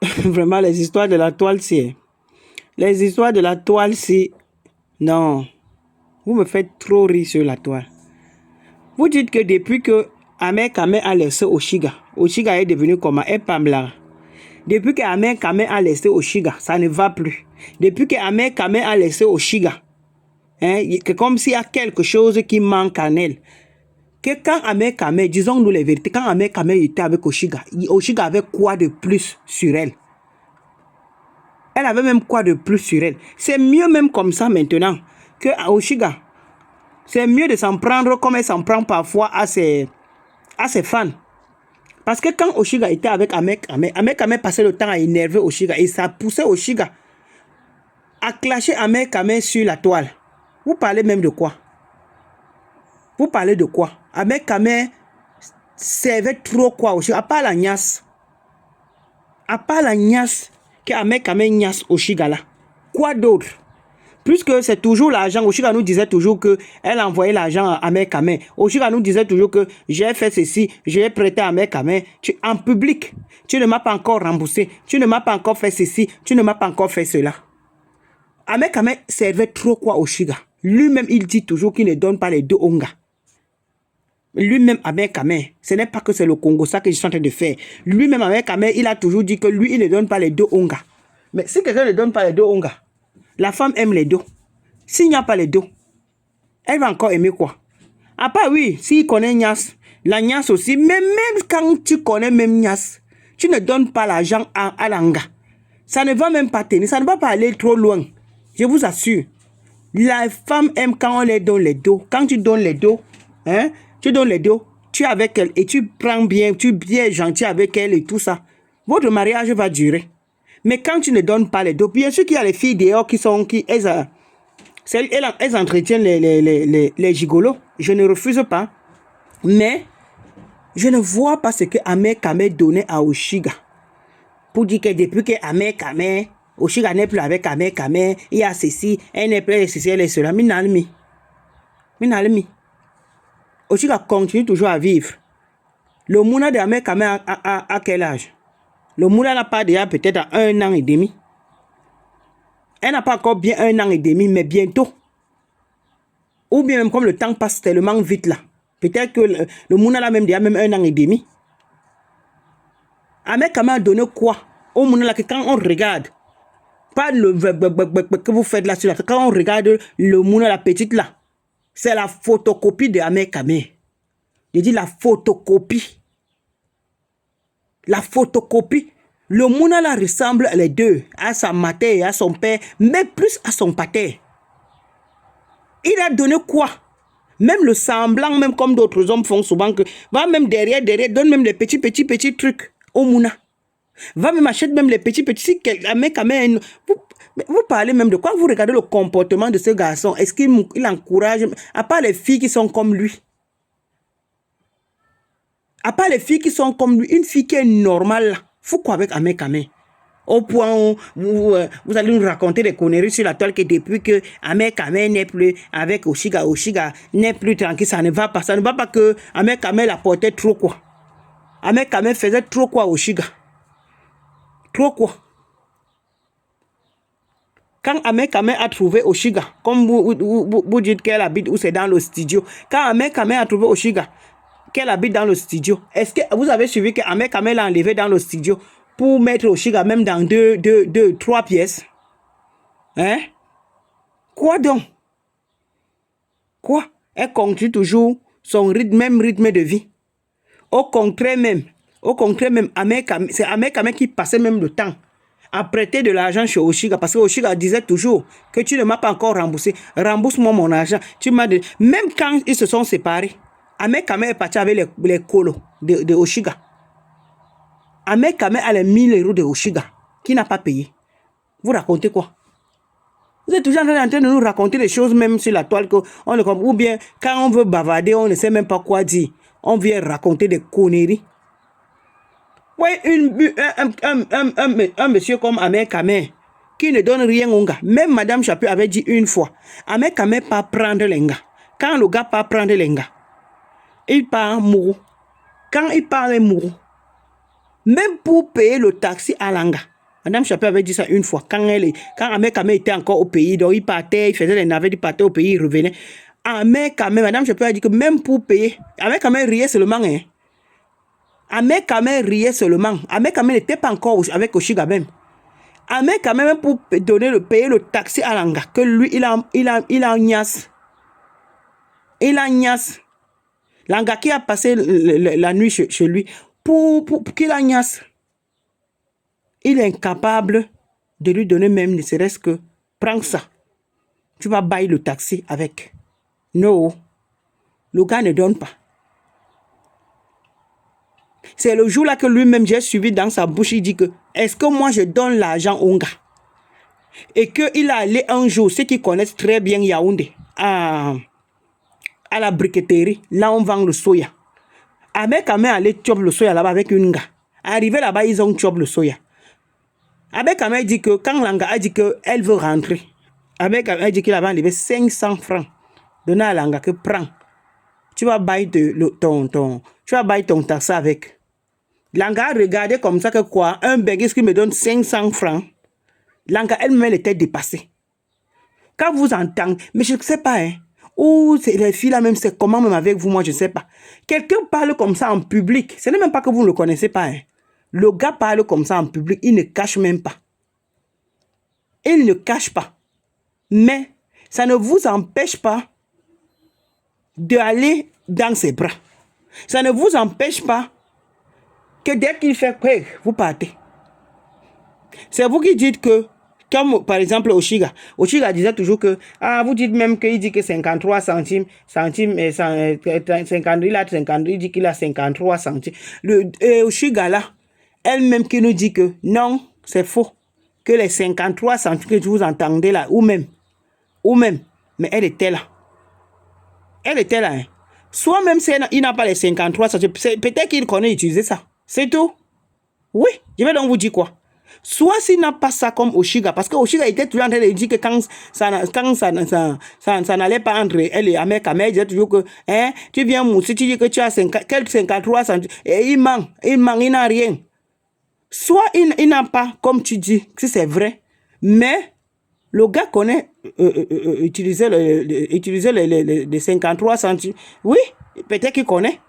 Vraiment, les histoires de la toile, c'est... Les histoires de la toile, c'est... Non. Vous me faites trop rire sur la toile. Vous dites que depuis que Ahmed Kame a laissé Oshiga est devenu comment? Un Pamela. Depuis que Ahmed Kame a laissé Oshiga, ça ne va plus. Depuis que Ahmed Kame a laissé Oshiga, c'est comme s'il y a quelque chose qui manque en elle. Que quand Ahmed Kame, disons-nous les vérités, quand Ahmed Kame était avec Oshiga avait quoi de plus sur elle? Elle avait même quoi de plus sur elle? C'est mieux même comme ça maintenant que Oshiga. C'est mieux de s'en prendre comme elle s'en prend parfois à ses fans. Parce que quand Oshiga était avec Ahmed Kame passait le temps à énerver Oshiga et ça poussait Oshiga à clasher Ahmed Kame sur la toile. Vous parlez même de quoi? Vous parlez de quoi? Ahmed Kame servait trop quoi Oshiga? À part la niasse. À part la niasse que Ahmed Kame niasse Oshiga là. Quoi d'autre? Puisque c'est toujours l'argent, Oshiga nous disait toujours qu'elle envoyait l'argent à Ahmed Kame. Oshiga nous disait toujours que j'ai fait ceci, j'ai prêté à Ahmed Kame. En public, tu ne m'as pas encore remboursé, tu ne m'as pas encore fait ceci, tu ne m'as pas encore fait cela. Ahmed Kame servait trop quoi Oshiga? Lui-même, il dit toujours qu'il ne donne pas les deux ongas. Lui-même, Ahmed Kame, ce n'est pas que c'est le Congo, ça que je suis en train de faire. Lui-même, Ahmed Kame, il a toujours dit que lui, il ne donne pas les deux ongas. Mais si quelqu'un ne donne pas les deux ongas, la femme aime les dos. S'il n'y a pas les dos, elle va encore aimer quoi? À part oui, s'il connaît Nias, la Nias aussi, mais même quand tu connais même Nias, tu ne donnes pas l'argent à l'anga. Ça ne va même pas tenir, ça ne va pas aller trop loin. Je vous assure. La femme aime quand on les donne les dos. Quand tu donnes les dos, tu donnes les dos, tu es avec elle et tu prends bien, tu es bien gentil avec elle et tout ça. Votre mariage va durer. Mais quand tu ne donnes pas les dos, bien sûr qu'il y a les filles dehors elles entretiennent les gigolos. Je ne refuse pas. Mais je ne vois pas ce que Ahmed Kame donnait à Oshiga. Pour dire que depuis que Ahmed Kame, Oshiga n'est plus avec Ahmed Kame, il y a ceci, elle n'est plus ceci, elle est cela. Minalmi. Oshiga continue toujours à vivre. Le mouna de Ahmed Kame à quel âge? Le moula n'a pas déjà peut-être à 1 an et demi. Elle n'a pas encore bien 1 an et demi, mais bientôt. Ou bien même comme le temps passe tellement vite là. Peut-être que le mouna là même déjà même 1 an et demi. Ahmed Kame a donné quoi au mouna là que quand on regarde, pas le que vous faites là sur la, quand on regarde le mouna la petite là, c'est la photocopie de Ahmed Kame. Je dis la photocopie. La photocopie. Le mouna là ressemble les deux, à sa mère et à son père, mais plus à son pater. Il a donné quoi? Même le semblant, même comme d'autres hommes font souvent, que va même derrière, donne même les petits trucs au mouna. Va même acheter même les petits. Si quelqu'un, vous parlez même de quoi? Vous regardez le comportement de ce garçon. Est-ce qu'il encourage, à part les filles qui sont comme lui? À part les filles qui sont comme lui, une fille qui est normale, faut quoi avec Ahmed Kame? Au point où vous allez nous raconter des conneries sur la toile que depuis que Ahmed Kame n'est plus avec Oshiga n'est plus tranquille, ça ne va pas. Ça ne va pas que Ahmed Kame apportait trop quoi. Ahmed Kame faisait trop quoi Oshiga? Trop quoi? Quand Ahmed Kame a trouvé Oshiga, comme vous dites qu'elle habite où c'est dans le studio, quand Ahmed Kame a trouvé Oshiga, qu'elle habite dans le studio, est-ce que vous avez suivi que Ahmed Kame l'a enlevé dans le studio pour mettre Oshiga même dans 3 pièces? Hein? Quoi donc? Quoi? Elle continue toujours son même rythme de vie. Au contraire même, c'est Ahmed Kame qui passait même le temps à prêter de l'argent chez Oshiga parce que Oshiga disait toujours que tu ne m'as pas encore remboursé. Rembourse-moi mon argent. Même quand ils se sont séparés, Ahmed Kame est parti avec les colos de Oshiga. Ahmed Kame a les 1000 € de Oshiga qui n'a pas payé. Vous racontez quoi? Vous êtes toujours en train de nous raconter des choses même sur la toile ou bien quand on veut bavarder, on ne sait même pas quoi dire. On vient raconter des conneries. Oui, un monsieur comme Ahmed Kame qui ne donne rien au gars. Même Madame Chapu avait dit une fois, Ahmed Kame pas prendre les gars. Quand le gars pas prendre les gars, il part mourou. Quand il part mourou, même pour payer le taxi à l'anga, Madame Chappé avait dit ça une fois. Quand Ahmed Kamé était encore au pays, donc il partait, il faisait les navettes, il partait au pays, il revenait. Ahmed Kamé, Madame Chappé a dit que même pour payer, Ahmed Kamé riait seulement. Hein. Ahmed Kamé riait seulement. Ahmed Kamé n'était pas encore avec Oshiga même. Ahmed Kamé, même pour payer le taxi à Langa, que lui, il a Nias. Il a Nias. Langa qui a passé la nuit chez lui, pour qu'il a Nias. Il est incapable de lui donner même, ne serait-ce que, prends ça. Tu vas bailler le taxi avec. Non. Le gars ne donne pas. C'est le jour-là que lui-même, j'ai suivi dans sa bouche, il dit que, est-ce que moi je donne l'argent au gars? Et qu'il a allé un jour, ceux qui connaissent très bien Yaoundé, à la briqueterie, là on vend le soya. Ahmed Kamé allait choper le soya là-bas avec une gars. Arrivé là-bas, ils ont chopé le soya. Ahmed Kamé dit que quand Langa a dit qu'elle veut rentrer, Ahmed Kamé a dit qu'il avait enlevé 500 francs. Donné à Langa que prends. Tu vas bailler ton taxi avec. Langa a regardé comme ça que quoi, un béguiste qui me donne 500 francs. Langa elle-même elle était dépassée. Quand vous entendez, mais je ne sais pas, hein, ou les filles là même, c'est comment même avec vous, moi je ne sais pas. Quelqu'un parle comme ça en public, ce n'est même pas que vous ne le connaissez pas. Hein. Le gars parle comme ça en public, il ne cache même pas. Il ne cache pas. Mais ça ne vous empêche pas d'aller dans ses bras. Ça ne vous empêche pas que dès qu'il fait quoi, vous partez. C'est vous qui dites que, comme par exemple Oshiga disait toujours que, vous dites même qu'il dit que 53 centimes, il dit qu'il a 53 centimes. Oshiga là, elle-même qui nous dit que non, c'est faux. Que les 53 centimes que vous entendez là, ou même, mais elle était là. Elle était là. Hein. Soit même si il n'a pas les 53 centimes, peut-être qu'il connaît utiliser ça. C'est tout. Oui, je vais donc vous dire quoi. Soit s'il n'a pas ça comme Oshiga, parce que Oshiga était toujours en train de dire que quand ça n'allait pas entre elle et Ahmed Kamé, il disait toujours que hein, tu viens mousser, tu dis que tu as 53 centimes, et il manque, il n'a rien. Soit il n'a pas, comme tu dis, si c'est vrai, mais le gars connaît utiliser les 53 centimes. Oui, peut-être qu'il connaît.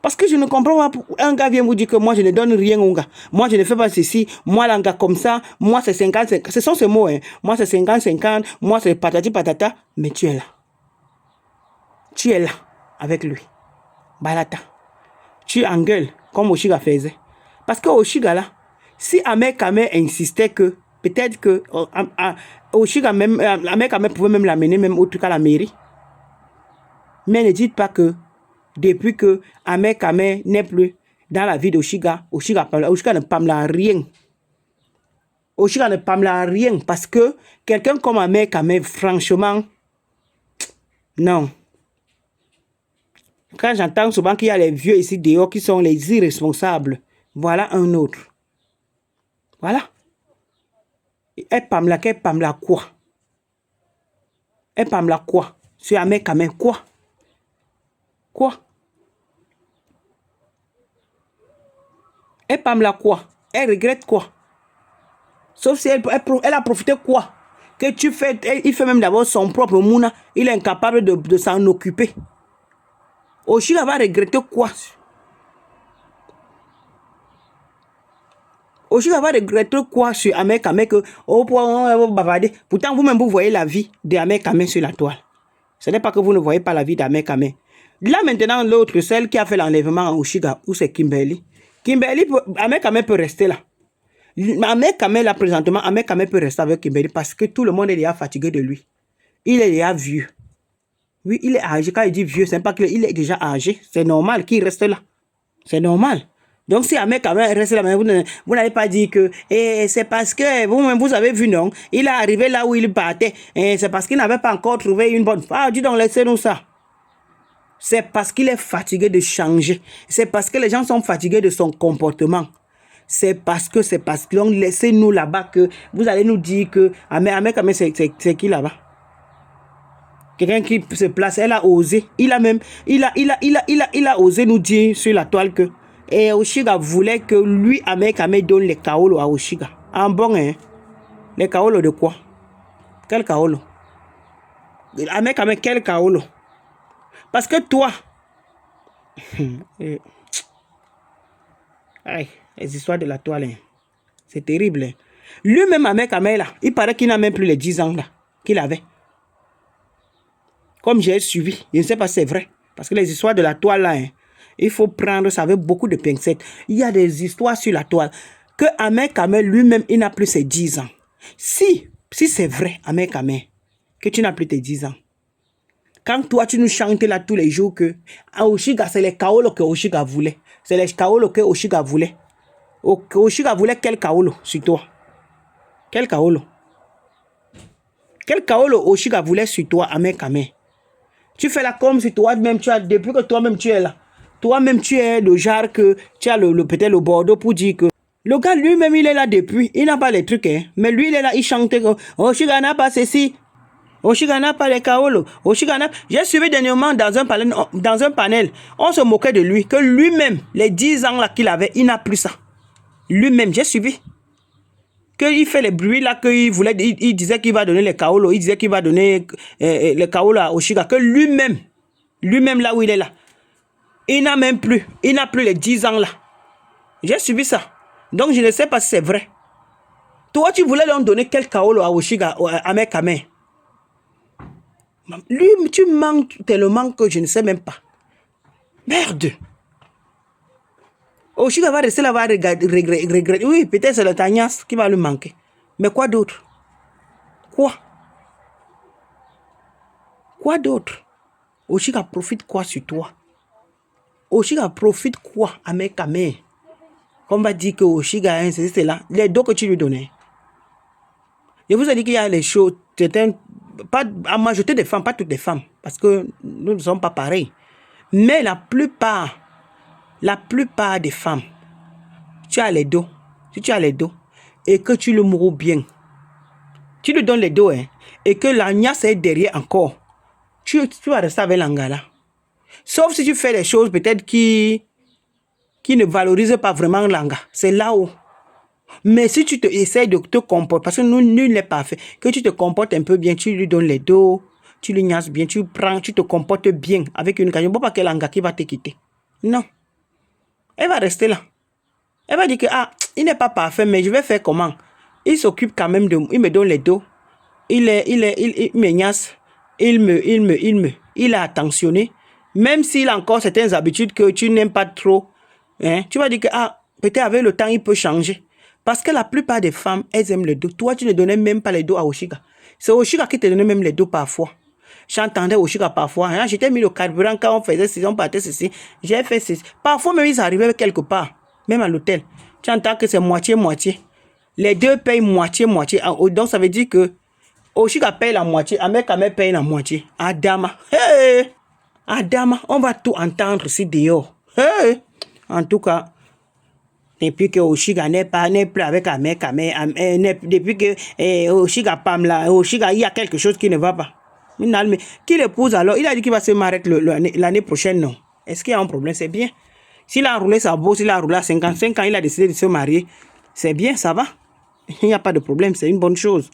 Parce que je ne comprends pas. Un gars vient vous dire que moi, je ne donne rien au gars. Moi, je ne fais pas ceci. Moi, l'un gars comme ça. Moi, c'est 50-50. Ce sont ces mots. Hein. Moi, c'est 50-50. Moi, c'est patati patata. Mais tu es là. Tu es là avec lui. Balata. Tu engueules comme Oshiga faisait. Parce que Oshiga là, si Ahmed Kamé insistait que peut-être que Oshiga même, Ahmed Kamé pouvait même l'amener même au truc à la mairie. Mais ne dites pas que depuis que Ahmed Kamé n'est plus dans la vie d'Oshiga, Oshiga ne parle rien. Oshiga ne parle rien parce que quelqu'un comme Ahmed Kamé, franchement, non. Quand j'entends souvent qu'il y a les vieux ici dehors qui sont les irresponsables, voilà un autre. Voilà. Elle parle quoi? Elle parle quoi? Sur Ahmed Kamé, quoi? Quoi? Elle parle quoi? Elle regrette quoi? Sauf si elle a profité quoi? Que tu fais, il fait même d'abord son propre mouna, il est incapable de s'en occuper. Oshiga va regretter quoi? Oshiga va regretter quoi sur Ahmed Kamé que on va bavarder. Pourtant, vous-même, vous voyez la vie d'Ahmed Kamé sur la toile. Ce n'est pas que vous ne voyez pas la vie d'Ahmed Kamé. Là, maintenant, l'autre, celle qui a fait l'enlèvement à Oshiga, où c'est Kimberly. Ahmed Kamé peut rester là. Ahmed Kamé, là, présentement, Ahmed Kamé peut rester avec Kimberly parce que tout le monde est déjà fatigué de lui. Il est déjà vieux. Oui, il est âgé. Quand il dit vieux, c'est pas qu'il est déjà âgé. C'est normal qu'il reste là. C'est normal. Donc, si Ahmed Kamé reste là, mais vous n'allez pas dire que c'est parce que vous avez vu, non? Il est arrivé là où il partait. C'est parce qu'il n'avait pas encore trouvé une bonne femme. Dis donc, laissez-nous ça. C'est parce qu'il est fatigué de changer. C'est parce que les gens sont fatigués de son comportement. C'est parce que laissez-nous là-bas que vous allez nous dire que Ahmed Kamé, c'est qui là-bas? Quelqu'un qui se place, elle a osé. Il a osé nous dire sur la toile que Et Oshiga voulait que lui, Ahmed Kame, donne les kaolo à Oshiga. En bon, hein? Les kaolo de quoi? Quel kaolo? Ahmed Kame, quel kaolo? Parce que toi... Aïe, les histoires de la toile, hein. C'est terrible. Hein. Lui-même, Ahmed Kame, là, il paraît qu'il n'a même plus les 10 ans là qu'il avait. Comme j'ai suivi, je ne sais pas si c'est vrai. Parce que les histoires de la toile, là, hein, il faut prendre ça avec beaucoup de pincettes. Il y a des histoires sur la toile que Ahmed Kame lui-même, il n'a plus ses 10 ans. Si c'est vrai, Ahmed Kame, que tu n'as plus tes 10 ans, quand toi, tu nous chantes là tous les jours que Oshiga, c'est les kaolo que Oshiga voulait. C'est les kaolo que Oshiga voulait. Oshiga voulait quel kaolo sur toi? Quel kaolo? Quel kaolo Oshiga voulait sur toi, Ahmed Kame? Tu fais là comme si toi-même, depuis que toi-même tu es là, toi-même tu es le genre que tu as peut-être le bordeaux pour dire que le gars lui-même il est là depuis, il n'a pas les trucs, hein, mais lui il est là, il chante que Oshiga n'a pas ceci, Oshiga n'a pas les kaolo, Oshiga n'a... J'ai suivi dernièrement dans un panel, on se moquait de lui, que lui-même, les 10 ans là qu'il avait, il n'a plus ça. Lui-même, j'ai suivi. Qu'il fait les bruits là, il disait qu'il va donner les kaolo, il disait qu'il va donner les kaolo à Oshiga, que lui-même là où il est là, il n'a même plus, il n'a plus les 10 ans là. J'ai suivi ça. Donc je ne sais pas si c'est vrai. Toi, tu voulais leur donner quel kaolo à Oshiga, à Ahmed Kame? Lui, tu manques tellement que je ne sais même pas. Merde. Oshiga va rester là-bas regretter. Oui, peut-être c'est le Tanyas qui va lui manquer. Mais quoi d'autre? Quoi d'autre? Oshiga profite quoi sur toi? Oshiga profite quoi, Ahmed Kame? On va dire que Oshiga, c'est là. Les dos que tu lui donnais. Je vous ai dit qu'il y a les choses, pas à majorité des femmes, pas toutes les femmes, parce que nous ne sommes pas pareils. Mais la plupart des femmes, tu as les dos. Si tu as les dos et que tu le mourras bien, tu lui donnes les dos, hein, et que l'agnace est derrière encore, tu vas rester avec l'angala. Sauf si tu fais des choses peut-être qui ne valorisent pas vraiment l'anga. C'est là où. Mais si tu essaies de te comporter, parce que nul n'est parfait, que tu te comportes un peu bien, tu lui donnes les dos, tu lui niaises bien, tu te comportes bien avec une occasion. Il ne faut pas que l'anga qui va te quitter. Non. Elle va rester là. Elle va dire que, il n'est pas parfait, mais je vais faire comment? Il s'occupe quand même de moi. Il me donne les dos. Il me niaise. Il a attentionné. Même s'il a encore certaines habitudes que tu n'aimes pas trop, hein, tu vas dire que, peut-être avec le temps, il peut changer. Parce que la plupart des femmes, elles aiment le dos. Toi, tu ne donnais même pas les dos à Oshiga. C'est Oshiga qui te donnait même les dos parfois. J'entendais Oshiga parfois. Hein, j'étais mis le carburant quand on faisait ceci, on partait ceci. J'ai fait ceci. Parfois, même ils arrivaient quelque part, même à l'hôtel. Tu entends que c'est moitié-moitié. Les deux payent moitié-moitié. Donc, ça veut dire que Oshiga paye la moitié, Ahmed Kame paye la moitié. Adama. Hey! Adama, on va tout entendre ici dehors. Hey! En tout cas, depuis que Oshiga n'est plus avec Ahmed Kame, depuis que Oshiga Pam là, Oshiga, il y a quelque chose qui ne va pas. Qui l'épouse alors? Il a dit qu'il va se marier l'année prochaine, non? Est-ce qu'il y a un problème? C'est bien. S'il a roulé sa bourse, il a roulé à 55 ans, il a décidé de se marier. C'est bien, ça va. Il n'y a pas de problème, c'est une bonne chose.